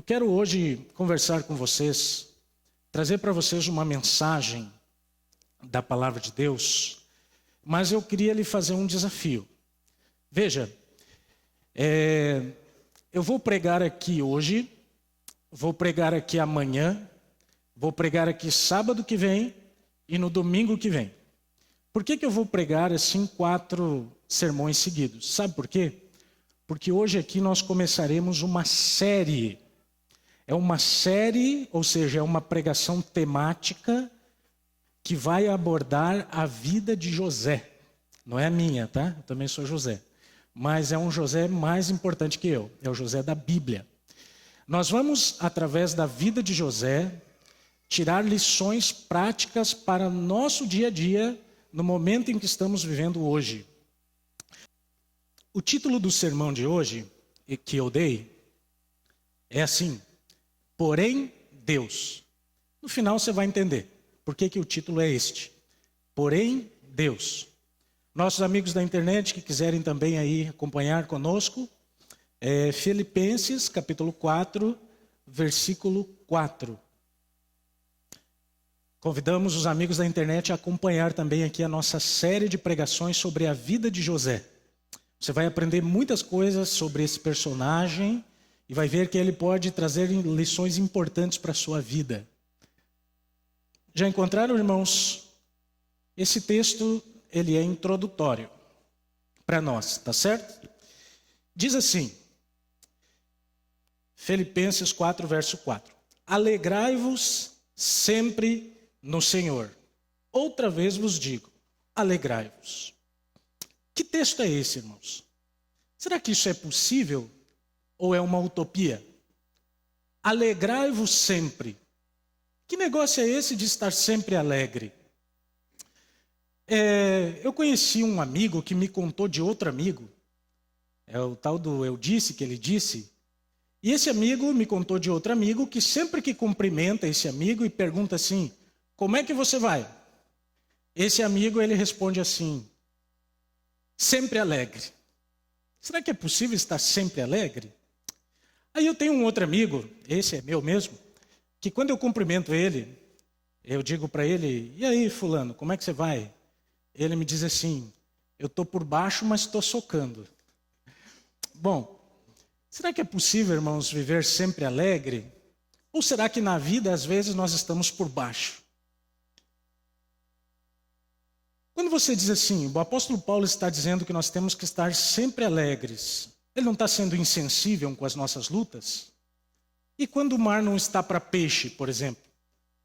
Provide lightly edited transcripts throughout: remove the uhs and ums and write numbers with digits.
Eu quero hoje conversar com vocês, trazer para vocês uma mensagem da palavra de Deus, mas eu queria lhe fazer um desafio. Veja, eu vou pregar aqui hoje, vou pregar aqui amanhã, vou pregar aqui sábado que vem e no domingo que vem. Por que eu vou pregar assim 4 sermões seguidos? Sabe por quê? Porque hoje aqui nós começaremos uma série. É uma série, ou seja, é uma pregação temática que vai abordar a vida de José. Não é a minha, tá? Eu também sou José. Mas é um José mais importante que eu. É o José da Bíblia. Nós vamos, através da vida de José, tirar lições práticas para nosso dia a dia, no momento em que estamos vivendo hoje. O título do sermão de hoje, que eu dei, é assim: Porém, Deus. No final você vai entender por que o título é este. Porém, Deus. Nossos amigos da internet que quiserem também aí acompanhar conosco, Filipenses capítulo 4, versículo 4. Convidamos os amigos da internet a acompanhar também aqui a nossa série de pregações sobre a vida de José. Você vai aprender muitas coisas sobre esse personagem e vai ver que ele pode trazer lições importantes para a sua vida. Já encontraram, irmãos? Esse texto, ele é introdutório para nós, tá certo? Diz assim, Filipenses 4, verso 4. Alegrai-vos sempre no Senhor. Outra vez vos digo, alegrai-vos. Que texto é esse, irmãos? Será que isso é possível ou é uma utopia? Alegrai-vos sempre. Que negócio é esse de estar sempre alegre? Eu conheci um amigo que me contou de outro amigo. É o tal do eu disse que ele disse. E esse amigo me contou de outro amigo que sempre que cumprimenta esse amigo e pergunta assim, como é que você vai? Esse amigo, ele responde assim, sempre alegre. Será que é possível estar sempre alegre? Aí eu tenho um outro amigo, esse é meu mesmo, que quando eu cumprimento ele, eu digo para ele, e aí fulano, como é que você vai? Ele me diz assim, eu estou por baixo, mas estou socando. Bom, será que é possível, irmãos, viver sempre alegre? Ou será que na vida, às vezes, nós estamos por baixo? Quando você diz assim, o apóstolo Paulo está dizendo que nós temos que estar sempre alegres, ele não está sendo insensível com as nossas lutas? E quando o mar não está para peixe, por exemplo?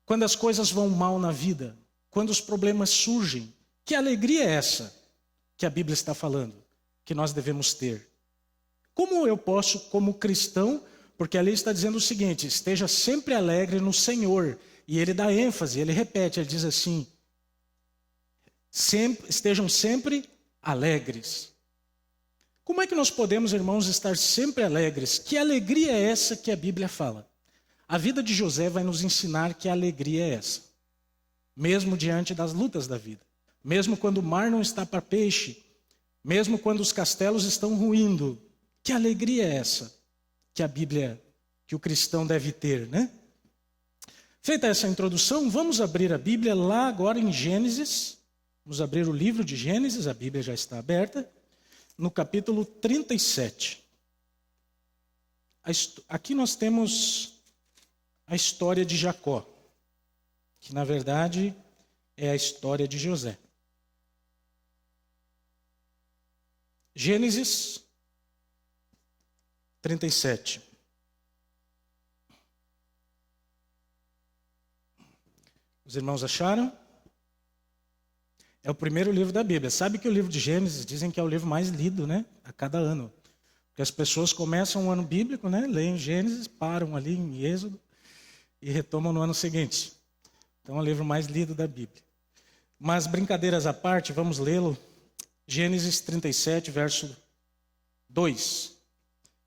Quando as coisas vão mal na vida? Quando os problemas surgem? Que alegria é essa que a Bíblia está falando, que nós devemos ter? Como eu posso, como cristão, porque a lei está dizendo o seguinte, esteja sempre alegre no Senhor. E ele dá ênfase, ele repete, ele diz assim, estejam sempre alegres. Como é que nós podemos, irmãos, estar sempre alegres? Que alegria é essa que a Bíblia fala? A vida de José vai nos ensinar que alegria é essa. Mesmo diante das lutas da vida. Mesmo quando o mar não está para peixe. Mesmo quando os castelos estão ruindo. Que alegria é essa que a Bíblia, que o cristão deve ter, né? Feita essa introdução, vamos abrir a Bíblia lá agora em Gênesis. Vamos abrir o livro de Gênesis, a Bíblia já está aberta, no capítulo 37. Aqui nós temos a história de Jacó, que na verdade é a história de José. Gênesis 37. Os irmãos acharam? É o primeiro livro da Bíblia. Sabe que o livro de Gênesis dizem que é o livro mais lido, né? A cada ano. Porque as pessoas começam o ano bíblico, né? Leem Gênesis, param ali em Êxodo e retomam no ano seguinte. Então é o livro mais lido da Bíblia. Mas brincadeiras à parte, vamos lê-lo. Gênesis 37, verso 2.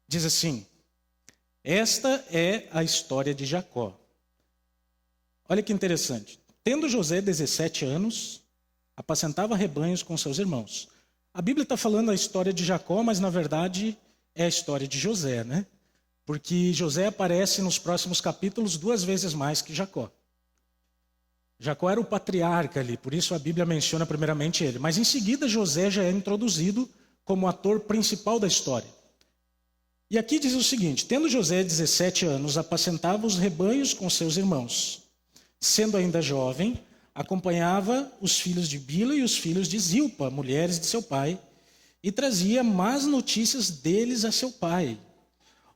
Diz assim, esta é a história de Jacó. Olha que interessante. Tendo José 17 anos, apacentava rebanhos com seus irmãos. A Bíblia está falando a história de Jacó, mas na verdade é a história de José, né? porque José aparece nos próximos capítulos 2 vezes mais que Jacó. Jacó era o patriarca ali, por isso a Bíblia menciona primeiramente ele. Mas em seguida José já é introduzido como ator principal da história. E aqui diz o seguinte: tendo José 17 anos, apacentava os rebanhos com seus irmãos. Sendo ainda jovem, acompanhava os filhos de Bila e os filhos de Zilpa, mulheres de seu pai, e trazia más notícias deles a seu pai.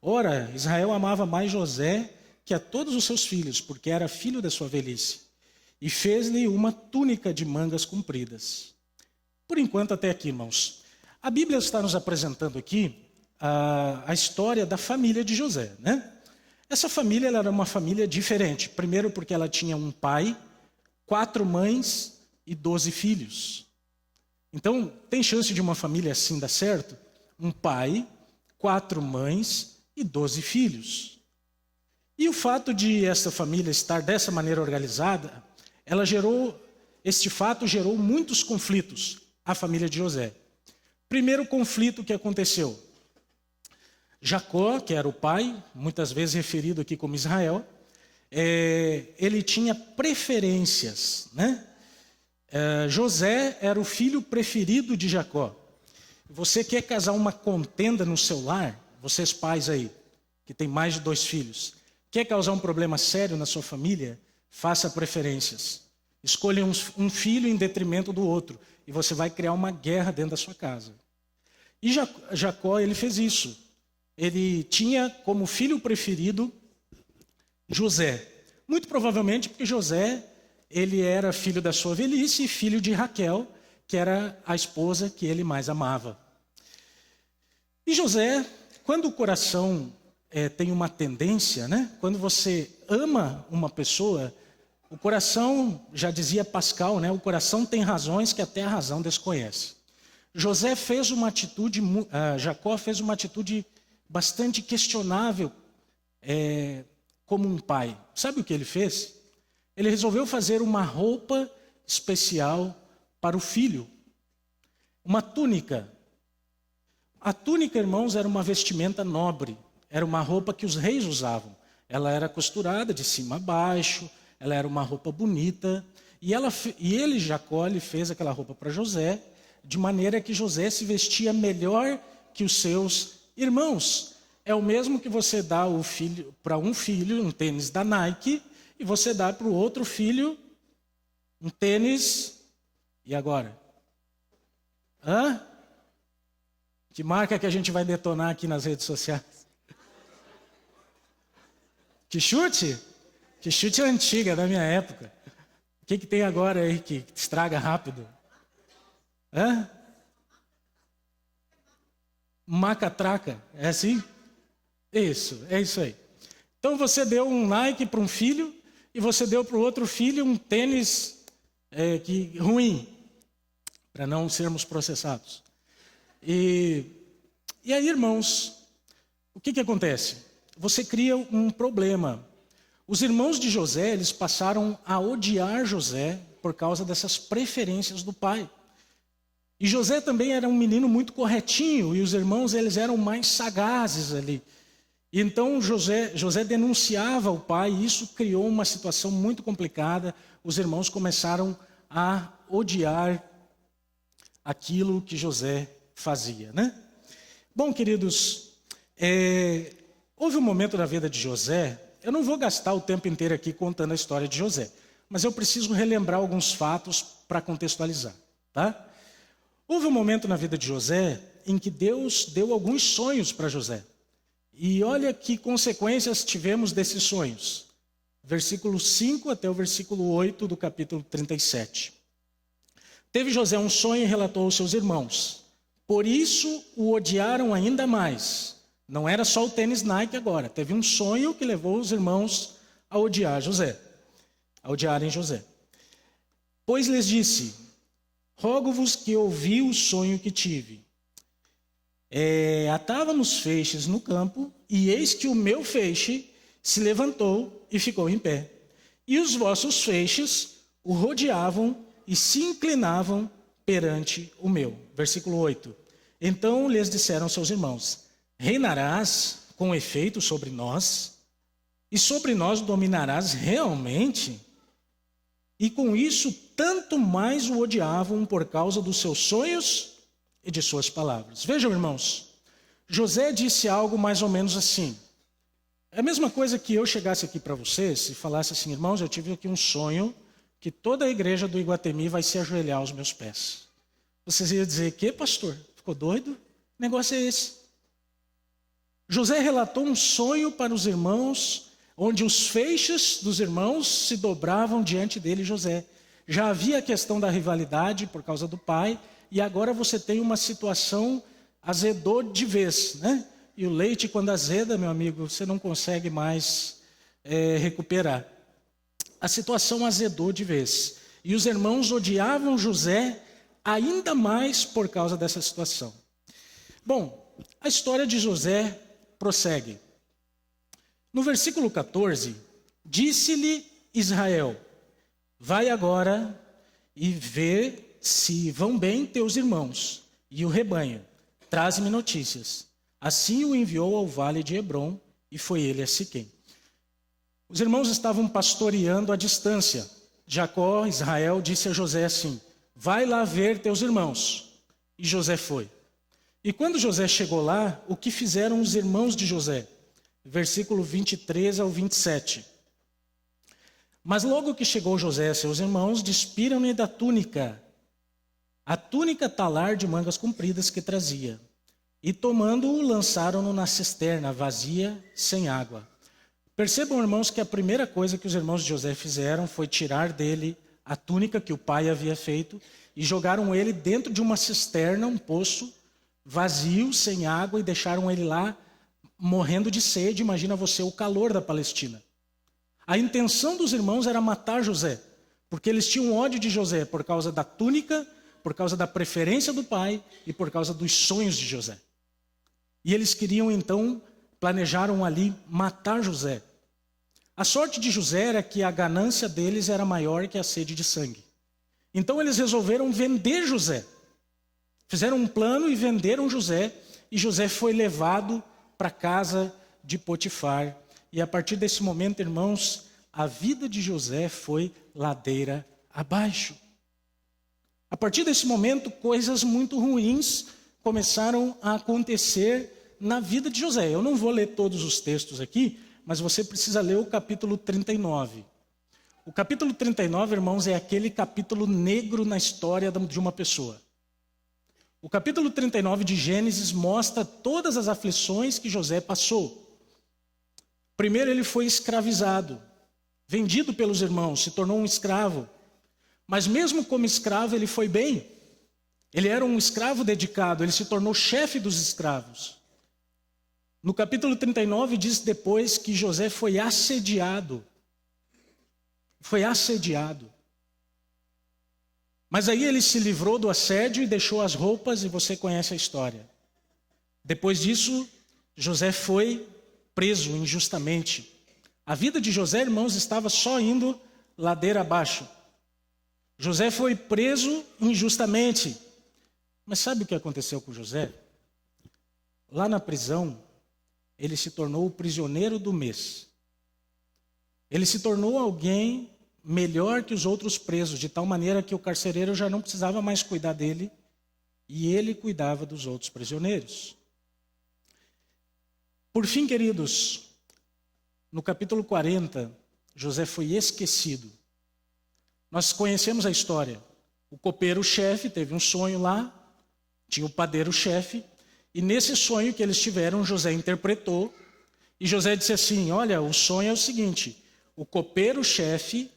Ora, Israel amava mais José que a todos os seus filhos, porque era filho da sua velhice, e fez-lhe uma túnica de mangas compridas. Por enquanto, até aqui, irmãos. A Bíblia está nos apresentando aqui a história da família de José, né? Essa família ela era uma família diferente. Primeiro porque ela tinha um pai, 4 mães e 12 filhos. Então, tem chance de uma família assim dar certo? Um pai, 4 mães e 12 filhos. E o fato de essa família estar dessa maneira organizada, este fato gerou muitos conflitos à família de José. Primeiro conflito que aconteceu: Jacó, que era o pai, muitas vezes referido aqui como Israel, ele tinha preferências, né? José era o filho preferido de Jacó. Você quer causar uma contenda no seu lar? Vocês pais aí, que tem mais de 2 filhos, quer causar um problema sério na sua família? Faça preferências. Escolha um filho em detrimento do outro, e você vai criar uma guerra dentro da sua casa. E Jacó, ele fez isso. Ele tinha como filho preferido José. Muito provavelmente porque José, ele era filho da sua velhice e filho de Raquel, que era a esposa que ele mais amava. E José, quando o coração tem uma tendência, né? Quando você ama uma pessoa, o coração, já dizia Pascal, né? O coração tem razões que até a razão desconhece. Jacó fez uma atitude bastante questionável como um pai. Sabe o que ele fez? Ele resolveu fazer uma roupa especial para o filho. Uma túnica. A túnica, irmãos, era uma vestimenta nobre. Era uma roupa que os reis usavam. Ela era costurada de cima a baixo, ela era uma roupa bonita. E Jacó, ele fez aquela roupa para José, de maneira que José se vestia melhor que os seus irmãos. É o mesmo que você dá para um filho um tênis da Nike, e você dá para o outro filho um tênis. E agora? Que marca que a gente vai detonar aqui nas redes sociais? Que chute? Que chute é antiga, da minha época. O que tem agora aí que estraga rápido? Macatraca, é assim? Isso, é isso aí. Então você deu um Nike para um filho e você deu para o outro filho um tênis ruim, para não sermos processados. E aí, irmãos, o que acontece? Você cria um problema. Os irmãos de José, eles passaram a odiar José por causa dessas preferências do pai. E José também era um menino muito corretinho, e os irmãos, eles eram mais sagazes ali. E então José denunciava o pai, e isso criou uma situação muito complicada. Os irmãos começaram a odiar aquilo que José fazia, né? Bom, queridos, houve um momento na vida de José. Eu não vou gastar o tempo inteiro aqui contando a história de José, mas eu preciso relembrar alguns fatos para contextualizar, tá? Houve um momento na vida de José em que Deus deu alguns sonhos para José. E olha que consequências tivemos desses sonhos. Versículo 5 até o versículo 8 do capítulo 37. Teve José um sonho e relatou aos seus irmãos. Por isso o odiaram ainda mais. Não era só o tênis Nike agora. Teve um sonho que levou os irmãos a odiarem José. Pois lhes disse: rogo-vos que ouvi o sonho que tive. Atávamos feixes no campo, e eis que o meu feixe se levantou e ficou em pé. E os vossos feixes o rodeavam e se inclinavam perante o meu. Versículo 8. Então lhes disseram seus irmãos: reinarás com efeito sobre nós, e sobre nós dominarás realmente. E com isso, tanto mais o odiavam por causa dos seus sonhos e de suas palavras. Vejam, irmãos, José disse algo mais ou menos assim. É a mesma coisa que eu chegasse aqui para vocês e falasse assim: irmãos, eu tive aqui um sonho que toda a igreja do Iguatemi vai se ajoelhar aos meus pés. Vocês iam dizer: que, pastor? Ficou doido? O negócio é esse. José relatou um sonho para os irmãos, onde os feixes dos irmãos se dobravam diante dele, José. Já havia a questão da rivalidade por causa do pai, e agora você tem uma situação, azedou de vez, né? E o leite, quando azeda, meu amigo, você não consegue mais recuperar. A situação azedou de vez. E os irmãos odiavam José ainda mais por causa dessa situação. Bom, a história de José prossegue. No versículo 14, disse-lhe Israel: vai agora e vê se vão bem teus irmãos e o rebanho. Traze-me notícias. Assim o enviou ao vale de Hebrom e foi ele a Siquém. Os irmãos estavam pastoreando à distância. Jacó, Israel, disse a José assim: vai lá ver teus irmãos. E José foi. E quando José chegou lá, o que fizeram os irmãos de José? Versículo 23 ao 27. Mas logo que chegou José a seus irmãos, despiram-lhe da túnica, a túnica talar de mangas compridas que trazia. E tomando-o, lançaram-no na cisterna vazia, sem água. Percebam, irmãos, que a primeira coisa que os irmãos de José fizeram foi tirar dele a túnica que o pai havia feito e jogaram ele dentro de uma cisterna, um poço vazio, sem água, e deixaram ele lá morrendo de sede. Imagina você o calor da Palestina. A intenção dos irmãos era matar José, porque eles tinham ódio de José por causa da túnica, por causa da preferência do pai e por causa dos sonhos de José. E eles queriam então, planejaram ali matar José. A sorte de José era que a ganância deles era maior que a sede de sangue. Então eles resolveram vender José. Fizeram um plano e venderam José, e José foi levado para a casa de Potifar. E a partir desse momento, irmãos, a vida de José foi ladeira abaixo. A partir desse momento, coisas muito ruins começaram a acontecer na vida de José. Eu não vou ler todos os textos aqui, mas você precisa ler o capítulo 39. O capítulo 39, irmãos, é aquele capítulo negro na história de uma pessoa. O capítulo 39 de Gênesis mostra todas as aflições que José passou. Primeiro, ele foi escravizado, vendido pelos irmãos, se tornou um escravo. Mas mesmo como escravo, ele foi bem. Ele era um escravo dedicado, ele se tornou chefe dos escravos. No capítulo 39 diz depois que José foi assediado. Foi assediado. Mas aí ele se livrou do assédio e deixou as roupas, e você conhece a história. Depois disso, José foi preso injustamente. A vida de José, irmãos, estava só indo ladeira abaixo. José foi preso injustamente. Mas sabe o que aconteceu com José? Lá na prisão, ele se tornou o prisioneiro do mês. Ele se tornou alguém melhor que os outros presos, de tal maneira que o carcereiro já não precisava mais cuidar dele, e ele cuidava dos outros prisioneiros. Por fim, queridos, no capítulo 40, José foi esquecido. Nós conhecemos a história. O copeiro-chefe teve um sonho lá, tinha o padeiro-chefe, e nesse sonho que eles tiveram, José interpretou, e José disse assim: olha, o sonho é o seguinte, o copeiro-chefe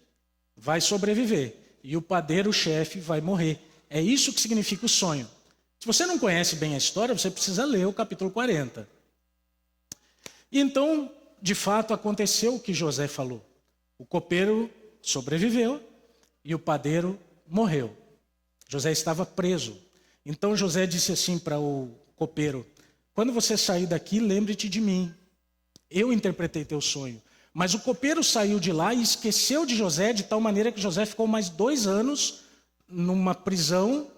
vai sobreviver e o padeiro-chefe vai morrer. É isso que significa o sonho. Se você não conhece bem a história, você precisa ler o capítulo 40. E então, de fato, aconteceu o que José falou. O copeiro sobreviveu e o padeiro morreu. José estava preso. Então José disse assim para o copeiro: quando você sair daqui, lembre-te de mim. Eu interpretei teu sonho. Mas o copeiro saiu de lá e esqueceu de José, de tal maneira que José ficou mais 2 anos numa prisão,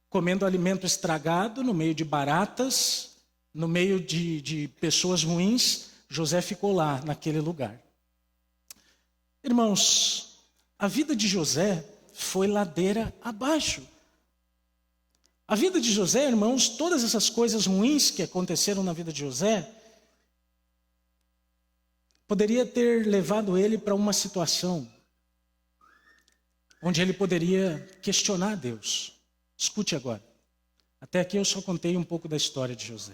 comendo alimento estragado, no meio de baratas, no meio de pessoas ruins, José ficou lá, naquele lugar. Irmãos, a vida de José foi ladeira abaixo. A vida de José, irmãos, todas essas coisas ruins que aconteceram na vida de José, poderia ter levado ele para uma situação onde ele poderia questionar Deus. Escute agora. Até aqui eu só contei um pouco da história de José.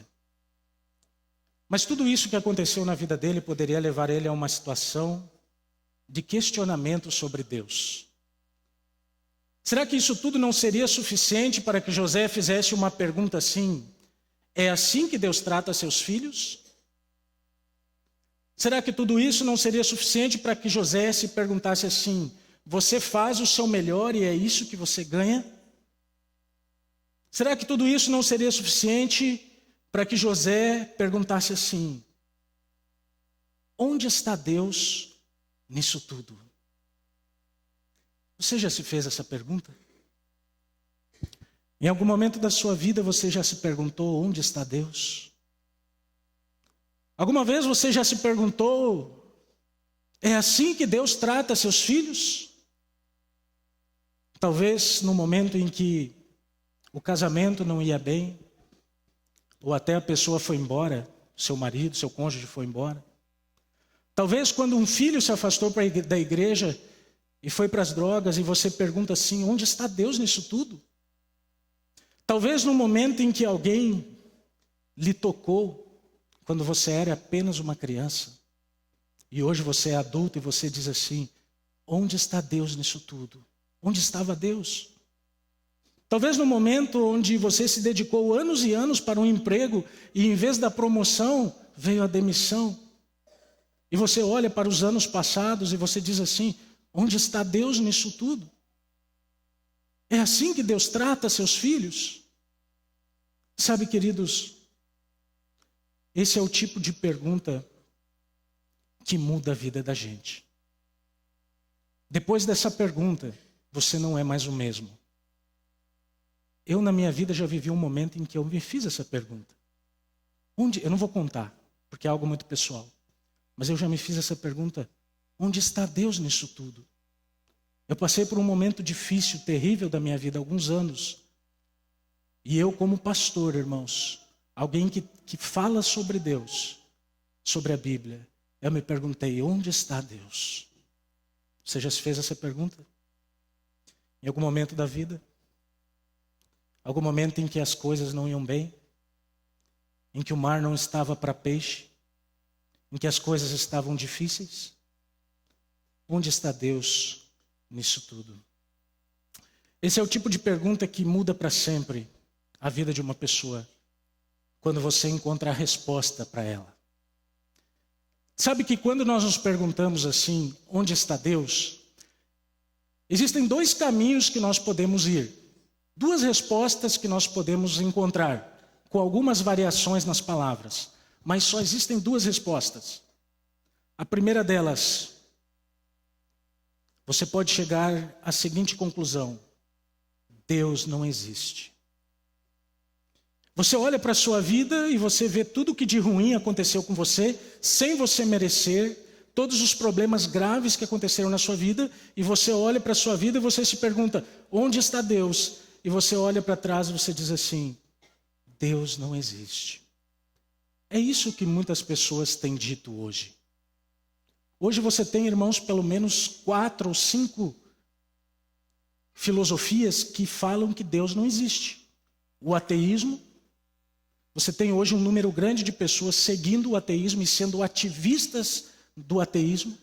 Mas tudo isso que aconteceu na vida dele poderia levar ele a uma situação de questionamento sobre Deus. Será que isso tudo não seria suficiente para que José fizesse uma pergunta assim: é assim que Deus trata seus filhos? Será que tudo isso não seria suficiente para que José se perguntasse assim: você faz o seu melhor e é isso que você ganha? Será que tudo isso não seria suficiente para que José perguntasse assim: onde está Deus nisso tudo? Você já se fez essa pergunta? Em algum momento da sua vida você já se perguntou onde está Deus? Alguma vez você já se perguntou: é assim que Deus trata seus filhos? Talvez no momento em que o casamento não ia bem, ou até a pessoa foi embora, seu marido, seu cônjuge foi embora. Talvez quando um filho se afastou da igreja e foi para as drogas e você pergunta assim: onde está Deus nisso tudo? Talvez no momento em que alguém lhe tocou, quando você era apenas uma criança, e hoje você é adulto e você diz assim: onde está Deus nisso tudo? Onde estava Deus? Talvez no momento onde você se dedicou anos e anos para um emprego e em vez da promoção veio a demissão. E você olha para os anos passados e você diz assim: onde está Deus nisso tudo? É assim que Deus trata seus filhos? Sabe, queridos, esse é o tipo de pergunta que muda a vida da gente. Depois dessa pergunta, você não é mais o mesmo. Eu, na minha vida, já vivi um momento em que eu me fiz essa pergunta. Eu não vou contar, porque é algo muito pessoal. Mas eu já me fiz essa pergunta: onde está Deus nisso tudo? Eu passei por um momento difícil, terrível da minha vida há alguns anos. E eu, como pastor, irmãos, alguém que fala sobre Deus, sobre a Bíblia, eu me perguntei: onde está Deus? Você já se fez essa pergunta? Em algum momento da vida? Algum momento em que as coisas não iam bem? Em que o mar não estava para peixe? Em que as coisas estavam difíceis? Onde está Deus nisso tudo? Esse é o tipo de pergunta que muda para sempre a vida de uma pessoa, quando você encontra a resposta para ela. Sabe que quando nós nos perguntamos assim: onde está Deus? Existem dois caminhos que nós podemos ir. Duas respostas que nós podemos encontrar, com algumas variações nas palavras. Mas só existem duas respostas. A primeira delas, você pode chegar à seguinte conclusão: Deus não existe. Você olha para a sua vida e você vê tudo que de ruim aconteceu com você, sem você merecer, todos os problemas graves que aconteceram na sua vida, e você olha para a sua vida e você se pergunta: onde está Deus? E você olha para trás e você diz assim: Deus não existe. É isso que muitas pessoas têm dito hoje. Hoje você tem, irmãos, pelo menos 4 ou 5 filosofias que falam que Deus não existe. O ateísmo. Você tem hoje um número grande de pessoas seguindo o ateísmo e sendo ativistas do ateísmo.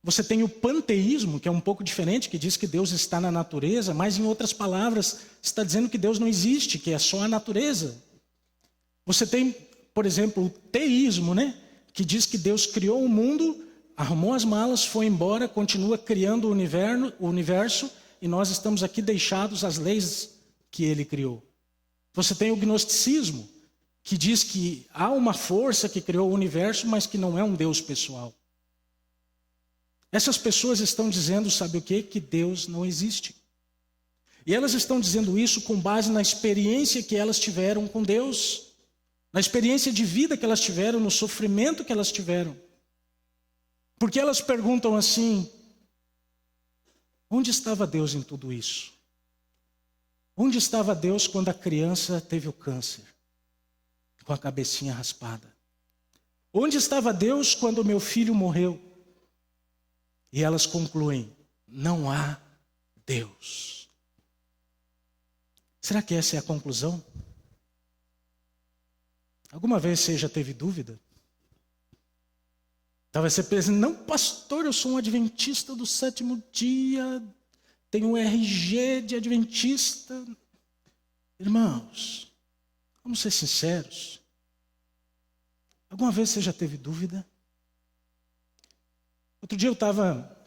Você tem o panteísmo, que é um pouco diferente, que diz que Deus está na natureza, mas em outras palavras está dizendo que Deus não existe, que é só a natureza. Você tem, por exemplo, o teísmo, que diz que Deus criou o mundo, arrumou as malas, foi embora, continua criando o universo e nós estamos aqui deixados às leis que ele criou. Você tem o gnosticismo, que diz que há uma força que criou o universo, mas que não é um Deus pessoal. Essas pessoas estão dizendo, sabe o quê? Que Deus não existe. E elas estão dizendo isso com base na experiência que elas tiveram com Deus, na experiência de vida que elas tiveram, no sofrimento que elas tiveram. Porque elas perguntam assim: onde estava Deus em tudo isso? Onde estava Deus quando a criança teve o câncer, com a cabecinha raspada? Onde estava Deus quando o meu filho morreu? E elas concluem: não há Deus. Será que essa é a conclusão? Alguma vez você já teve dúvida? Talvez você pense: não, pastor, eu sou um adventista do sétimo dia, tenho um RG de adventista. Irmãos, vamos ser sinceros. Alguma vez você já teve dúvida? Outro dia eu estava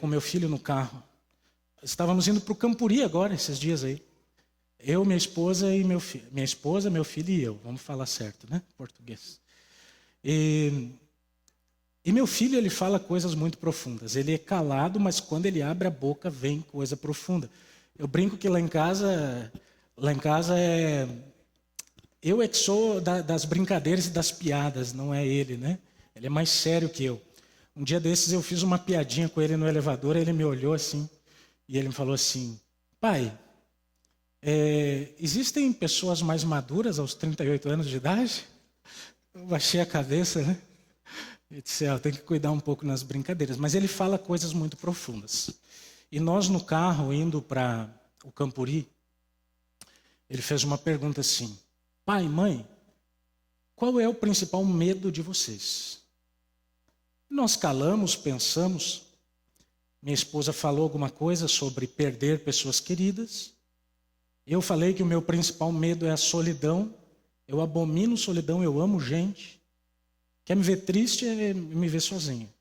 com meu filho no carro. Estávamos indo para o Campuri agora, esses dias aí. Eu, minha esposa e meu filho. Minha esposa, meu filho e eu. Vamos falar certo, né? Português. E meu filho, ele fala coisas muito profundas. Ele é calado, mas quando ele abre a boca, vem coisa profunda. Eu brinco que lá em casa é... Eu é que sou das brincadeiras e das piadas, não é ele, né? Ele é mais sério que eu. Um dia desses eu fiz uma piadinha com ele no elevador, ele me olhou assim, e ele me falou assim: pai, existem pessoas mais maduras aos 38 anos de idade? Eu baixei a cabeça, né? Eu disse: eu tenho que cuidar um pouco nas brincadeiras. Mas ele fala coisas muito profundas. E nós no carro, indo para o Campuri, ele fez uma pergunta assim: pai, mãe, qual é o principal medo de vocês? Nós calamos, pensamos. Minha esposa falou alguma coisa sobre perder pessoas queridas. Eu falei que o meu principal medo é a solidão. Eu abomino solidão, eu amo gente. Quer me ver triste é me ver sozinho.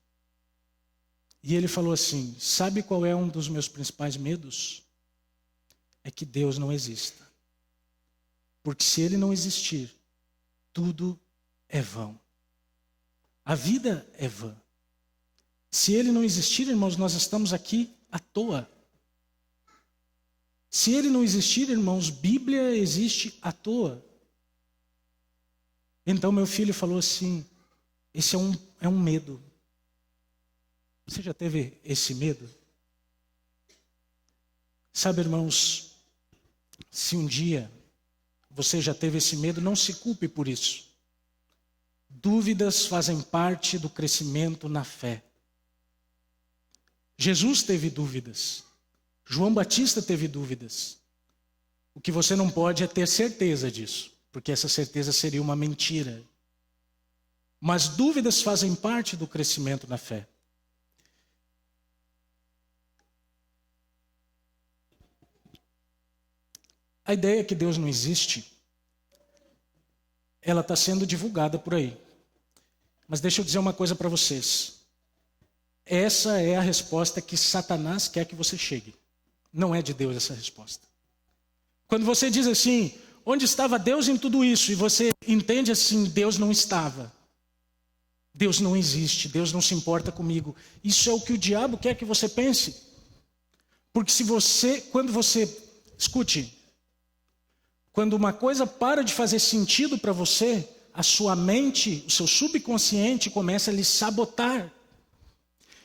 E ele falou assim: sabe qual é um dos meus principais medos? É que Deus não exista. Porque se Ele não existir, tudo é vão. A vida é vã. Se Ele não existir, irmãos, nós estamos aqui à toa. Se Ele não existir, irmãos, Bíblia existe à toa. Então meu filho falou assim: esse é um medo. Você já teve esse medo? Sabe, irmãos, se um dia você já teve esse medo, não se culpe por isso. Dúvidas fazem parte do crescimento na fé. Jesus teve dúvidas. João Batista teve dúvidas. O que você não pode é ter certeza disso, porque essa certeza seria uma mentira. Mas dúvidas fazem parte do crescimento na fé. A ideia que Deus não existe, ela está sendo divulgada por aí. Mas deixa eu dizer uma coisa para vocês. Essa é a resposta que Satanás quer que você chegue. Não é de Deus essa resposta. Quando você diz assim: onde estava Deus em tudo isso? E você entende assim: Deus não estava. Deus não existe, Deus não se importa comigo. Isso é o que o diabo quer que você pense. Porque escute, quando uma coisa para de fazer sentido para você, a sua mente, o seu subconsciente começa a lhe sabotar.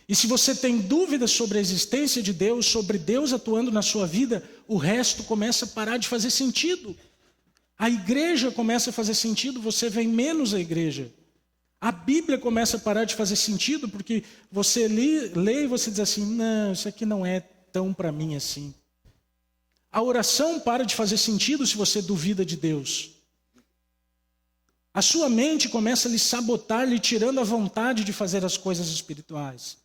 E se você tem dúvidas sobre a existência de Deus, sobre Deus atuando na sua vida, o resto começa a parar de fazer sentido. A igreja começa a fazer sentido, você vem menos à igreja. A Bíblia começa a parar de fazer sentido, porque você lê e você diz assim: não, isso aqui não é tão para mim assim. A oração para de fazer sentido se você duvida de Deus. A sua mente começa a lhe sabotar, lhe tirando a vontade de fazer as coisas espirituais.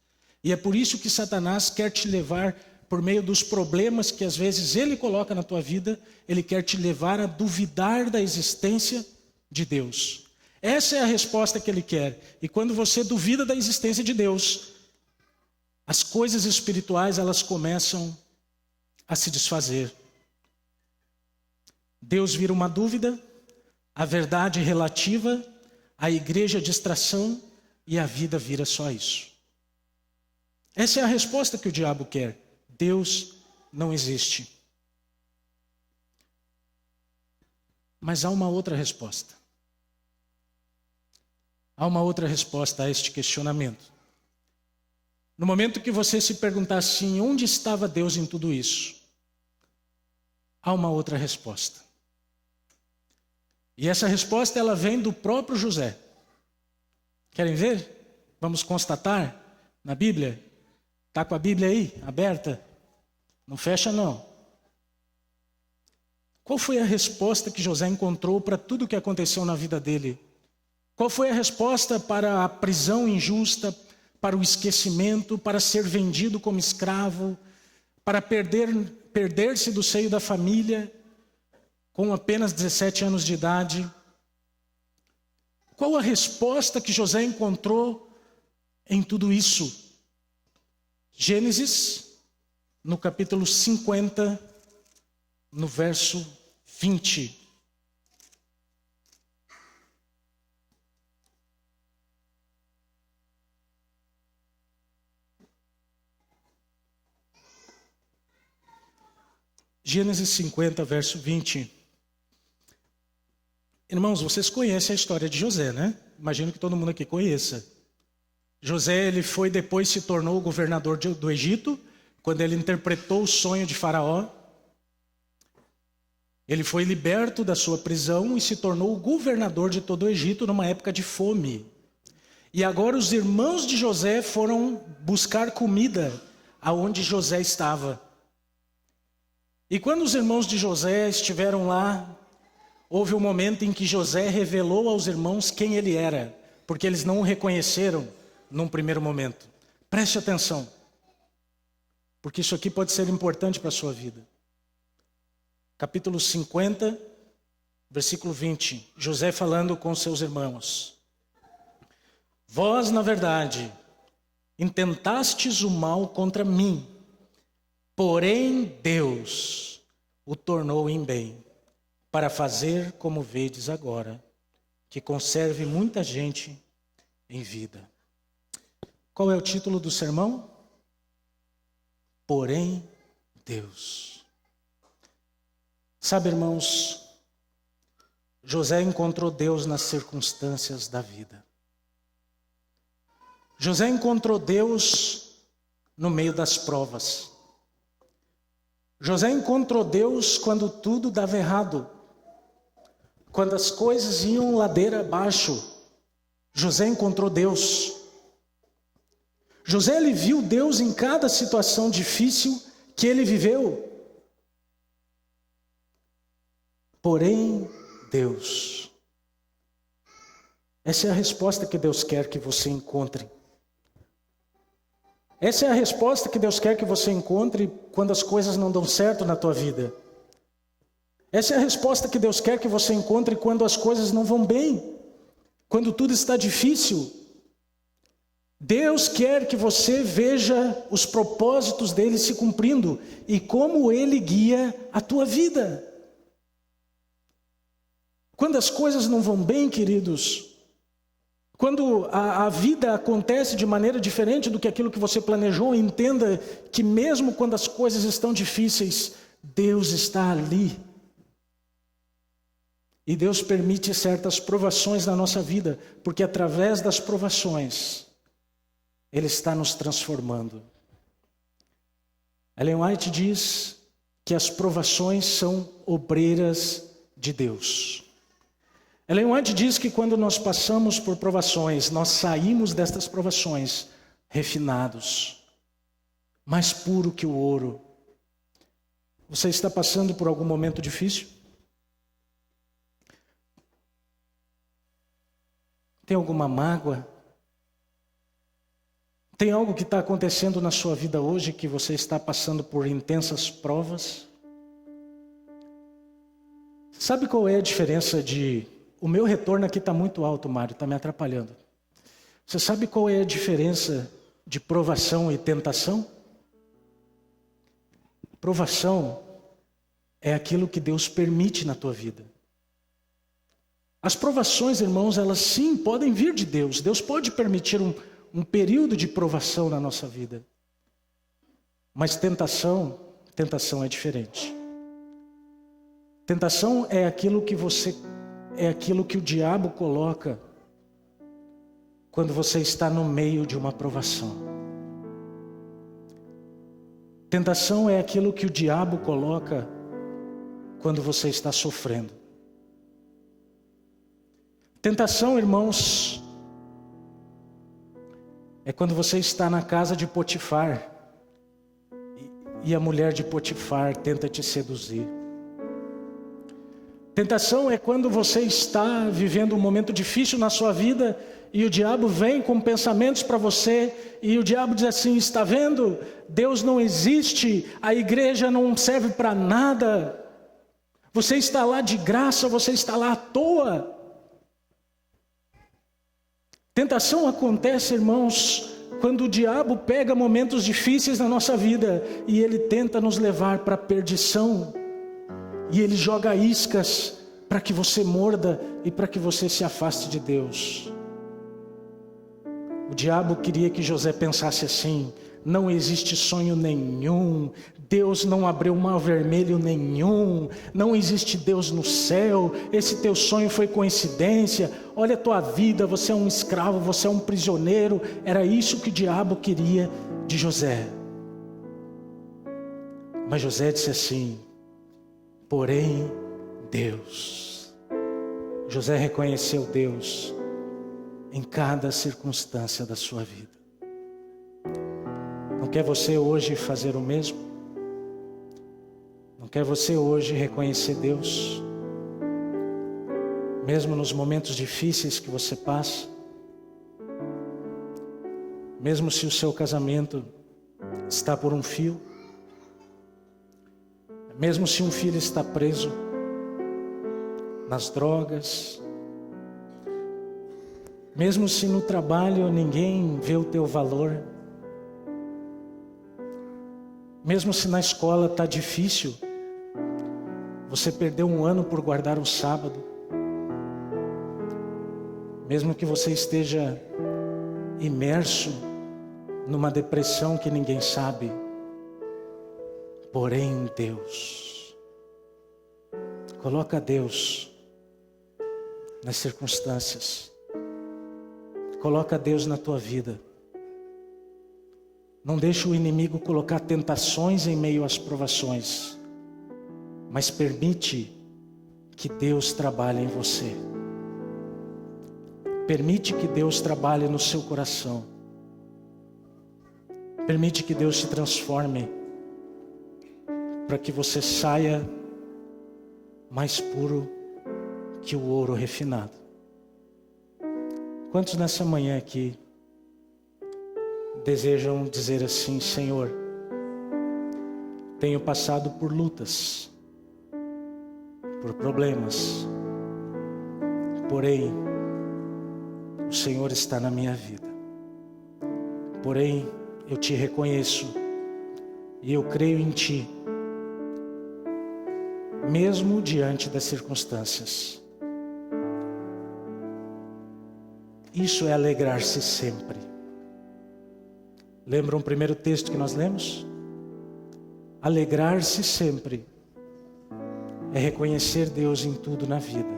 E é por isso que Satanás quer te levar, por meio dos problemas que às vezes ele coloca na tua vida, ele quer te levar a duvidar da existência de Deus. Essa é a resposta que ele quer. E quando você duvida da existência de Deus, as coisas espirituais, elas começam a se desfazer. Deus vira uma dúvida, a verdade relativa, a igreja distração e a vida vira só isso. Essa é a resposta que o diabo quer. Deus não existe. Mas há uma outra resposta. Há uma outra resposta a este questionamento. No momento que você se perguntar assim, onde estava Deus em tudo isso? Há uma outra resposta. E essa resposta ela vem do próprio José. Querem ver? Vamos constatar na Bíblia? Está com a Bíblia aí, aberta? Não fecha não. Qual foi a resposta que José encontrou para tudo o que aconteceu na vida dele? Qual foi a resposta para a prisão injusta, para o esquecimento, para ser vendido como escravo, para perder-se do seio da família, com apenas 17 anos de idade? Qual a resposta que José encontrou em tudo isso? Gênesis, no capítulo 50, no verso 20. Gênesis 50, verso 20. Irmãos, vocês conhecem a história de José, né? Imagino que todo mundo aqui conheça. José, ele depois se tornou governador do Egito, quando ele interpretou o sonho de Faraó. Ele foi liberto da sua prisão e se tornou o governador de todo o Egito numa época de fome. E agora os irmãos de José foram buscar comida aonde José estava. E quando os irmãos de José estiveram lá, houve um momento em que José revelou aos irmãos quem ele era, porque eles não o reconheceram num primeiro momento. Preste atenção, porque isso aqui pode ser importante para a sua vida. Capítulo 50, versículo 20. José falando com seus irmãos. Vós, na verdade, intentastes o mal contra mim, porém Deus o tornou em bem, para fazer como vedes agora, que conserve muita gente em vida. Qual é o título do sermão? Porém Deus. Sabe, irmãos, José encontrou Deus nas circunstâncias da vida. José encontrou Deus no meio das provas. José encontrou Deus quando tudo dava errado. Quando as coisas iam ladeira abaixo, José encontrou Deus. José, ele viu Deus em cada situação difícil que ele viveu. Porém, Deus. Essa é a resposta que Deus quer que você encontre. Essa é a resposta que Deus quer que você encontre quando as coisas não dão certo na tua vida. Essa é a resposta que Deus quer que você encontre quando as coisas não vão bem, quando tudo está difícil. Deus quer que você veja os propósitos dele se cumprindo e como ele guia a tua vida. Quando as coisas não vão bem, queridos, quando a vida acontece de maneira diferente do que aquilo que você planejou, entenda que mesmo quando as coisas estão difíceis, Deus está ali. E Deus permite certas provações na nossa vida, porque através das provações, Ele está nos transformando. Ellen White diz que as provações são obreiras de Deus. Ellen White diz que quando nós passamos por provações, nós saímos destas provações refinados, mais puro que o ouro. Você está passando por algum momento difícil? Tem alguma mágoa? Tem algo que está acontecendo na sua vida hoje que você está passando por intensas provas? Sabe qual é a diferença de... O meu retorno aqui está muito alto, Mário, está me atrapalhando. Você sabe qual é a diferença de provação e tentação? Provação é aquilo que Deus permite na tua vida. As provações, irmãos, elas sim podem vir de Deus. Deus pode permitir um período de provação na nossa vida. Mas tentação é diferente. Tentação é aquilo que o diabo coloca quando você está no meio de uma provação. Tentação é aquilo que o diabo coloca quando você está sofrendo. Tentação, irmãos, é quando você está na casa de Potifar e a mulher de Potifar tenta te seduzir. Tentação é quando você está vivendo um momento difícil na sua vida e o diabo vem com pensamentos para você e o diabo diz assim: está vendo? Deus não existe, a igreja não serve para nada, você está lá de graça, você está lá à toa. Tentação acontece, irmãos, quando o diabo pega momentos difíceis na nossa vida e ele tenta nos levar para a perdição. E ele joga iscas para que você morda e para que você se afaste de Deus. O diabo queria que José pensasse assim: não existe sonho nenhum, Deus não abriu mar vermelho nenhum, não existe Deus no céu, esse teu sonho foi coincidência, olha a tua vida, você é um escravo, você é um prisioneiro. Era isso que o diabo queria de José. Mas José disse assim: porém Deus. José reconheceu Deus em cada circunstância da sua vida. Não quer você hoje fazer o mesmo? Não quer você hoje reconhecer Deus? Mesmo nos momentos difíceis que você passa? Mesmo se o seu casamento está por um fio? Mesmo se um filho está preso nas drogas? Mesmo se no trabalho ninguém vê o teu valor? Mesmo se na escola está difícil, você perdeu um ano por guardar o sábado? Mesmo que você esteja imerso numa depressão que ninguém sabe, porém Deus. Coloca Deus nas circunstâncias. Coloca Deus na tua vida. Não deixe o inimigo colocar tentações em meio às provações, mas permite que Deus trabalhe em você. Permite que Deus trabalhe no seu coração. Permite que Deus te transforme para que você saia mais puro que o ouro refinado. Quantos nessa manhã aqui desejam dizer assim: Senhor, tenho passado por lutas, por problemas, porém o Senhor está na minha vida. Porém eu te reconheço e eu creio em Ti, mesmo diante das circunstâncias. Isso é alegrar-se sempre. Lembram o primeiro texto que nós lemos? Alegrar-se sempre é reconhecer Deus em tudo na vida.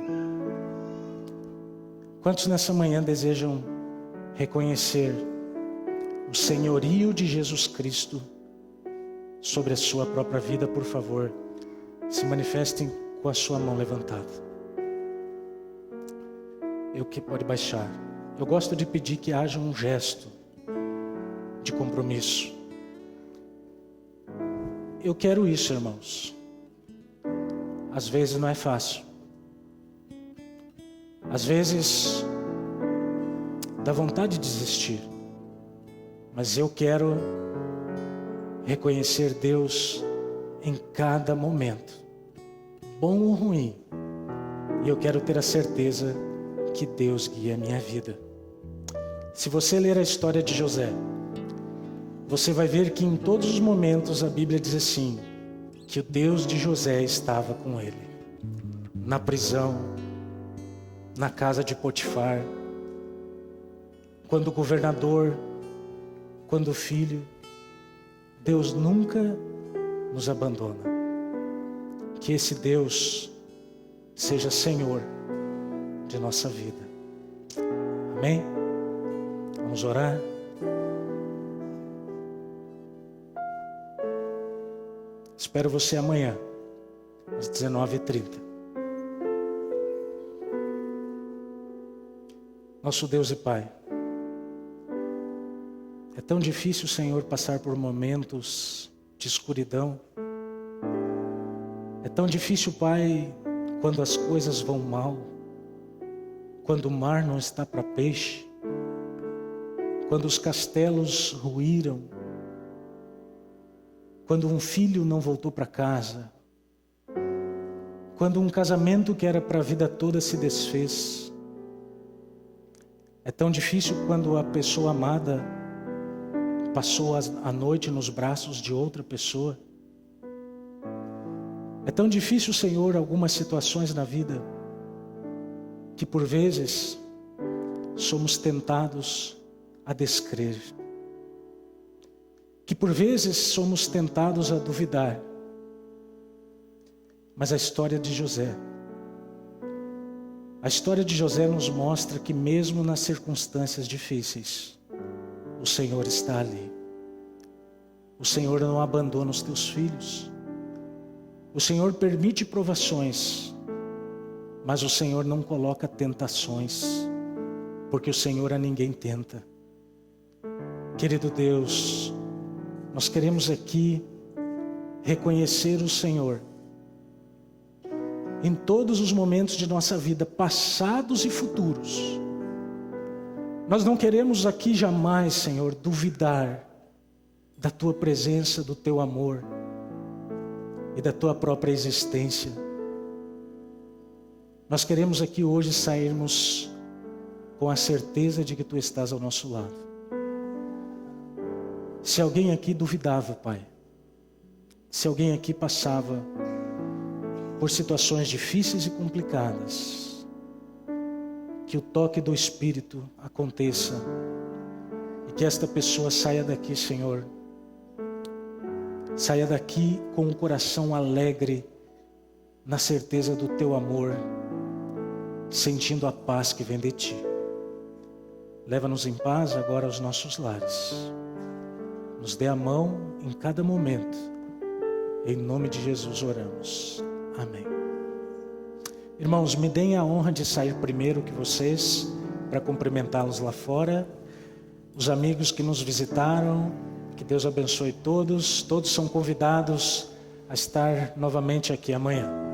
Quantos nessa manhã desejam reconhecer o senhorio de Jesus Cristo sobre a sua própria vida? Por favor, se manifestem com a sua mão levantada. Pode baixar. Eu gosto de pedir que haja um gesto de compromisso. Eu quero isso, irmãos. Às vezes não é fácil. Às vezes dá vontade de desistir. Mas eu quero reconhecer Deus em cada momento, bom ou ruim. E eu quero ter a certeza que Deus guia a minha vida. Se você ler a história de José, você vai ver que em todos os momentos a Bíblia diz assim, que o Deus de José estava com ele. Na prisão, na casa de Potifar, quando o governador, quando o filho. Deus nunca nos abandona. Que esse Deus seja Senhor de nossa vida. Amém? Vamos orar. Espero você amanhã, às 19h30. Nosso Deus e Pai, é tão difícil, Senhor, passar por momentos de escuridão. É tão difícil, Pai, quando as coisas vão mal, quando o mar não está para peixe, quando os castelos ruíram, quando um filho não voltou para casa, quando um casamento que era para a vida toda se desfez. É tão difícil quando a pessoa amada passou a noite nos braços de outra pessoa. É tão difícil, Senhor, algumas situações na vida, que por vezes somos tentados a descrer, que por vezes somos tentados a duvidar. Mas a história de José nos mostra que mesmo nas circunstâncias difíceis, o Senhor está ali. O Senhor não abandona os teus filhos. O Senhor permite provações, mas o Senhor não coloca tentações, porque o Senhor a ninguém tenta. Querido Deus, nós queremos aqui reconhecer o Senhor em todos os momentos de nossa vida, passados e futuros. Nós não queremos aqui jamais, Senhor, duvidar da Tua presença, do Teu amor e da Tua própria existência. Nós queremos aqui hoje sairmos com a certeza de que Tu estás ao nosso lado. Se alguém aqui duvidava, Pai, se alguém aqui passava por situações difíceis e complicadas, que o toque do Espírito aconteça e que esta pessoa saia daqui, Senhor, saia daqui com o coração alegre, na certeza do Teu amor, sentindo a paz que vem de Ti. Leva-nos em paz agora aos nossos lares. Nos dê a mão em cada momento. Em nome de Jesus oramos. Amém. Irmãos, me deem a honra de sair primeiro que vocês, para cumprimentá-los lá fora. Os amigos que nos visitaram, que Deus abençoe todos. Todos são convidados a estar novamente aqui amanhã.